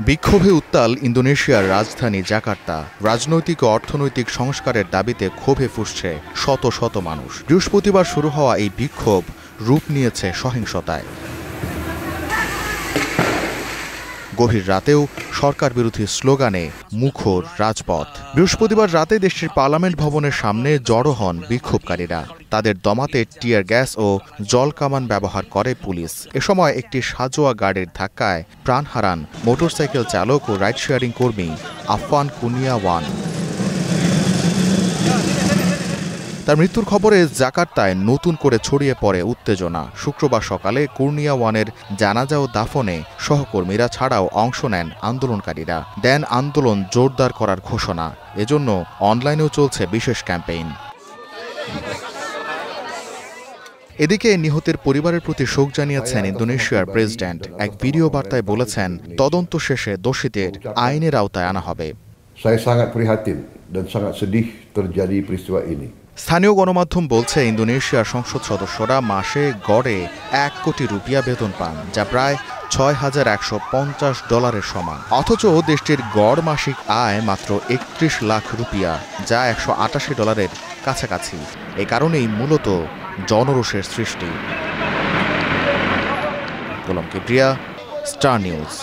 বিক্ষোভে উত্তাল ইন্দোনেশিয়ার রাজধানী জাকার্তা। রাজনৈতিক ও অর্থনৈতিক সংস্কারের দাবিতে ক্ষোভে ফুঁসছে শত শত মানুষ। বৃহস্পতিবার শুরু হওয়া এই বিক্ষোভ রূপ নিয়েছে সহিংসতায়। গভীর রাতেও সরকার বিরোধী স্লোগানে মুখর রাজপথ। বৃহস্পতিবার রাতে দেশটির পার্লামেন্ট ভবনের সামনে জড়ো হন বিক্ষোভকারীরা। তাদের দমাতে টিয়ার গ্যাস ও জলকামান ব্যবহার করে পুলিশ। এ সময় একটি সাজোয়া গাড়ির ধাক্কায় প্রাণ হারান মোটরসাইকেল চালক ও রাইড শেয়ারিং কর্মী আফফান কুনিয়াওয়ান। তার মৃত্যুর খবরে জাকার্তায় নতুন করে ছড়িয়ে পড়ে উত্তেজনা। শুক্রবার সকালে কুনিয়াওয়ানের জানাজা ও দাফনে সহকর্মীরা ছাড়াও অংশ নেন আন্দোলনকারীরা। দেন আন্দোলন জোরদার করার ঘোষণা। এজন্য অনলাইনেও চলছে বিশেষ ক্যাম্পেইন। এদিকে নিহতের পরিবারের প্রতি শোক জানিয়েছেন ইন্দোনেশিয়ার প্রেসিডেন্ট। এক ভিডিও বার্তায় বলেছেন, তদন্ত শেষে দোষীদের আইনের আওতায় আনা হবে। Saya sangat prihatin dan sangat sedih terjadi peristiwa ini. স্থানীয় গণমাধ্যম বলছে, ইন্দোনেশিয়ার সংসদ সদস্যরা মাসে গড়ে 1 কোটি রুপিয়া বেতন পান, যা প্রায় $6,150 সমান। অথচ দেশটির গড় মাসিক আয় মাত্র 31 লাখ রুপিয়া, যা $188 কাছাকাছি। এ কারণেই মূলত জনরোষের সৃষ্টি। গোলাম কিবরিয়া, স্টার নিউজ।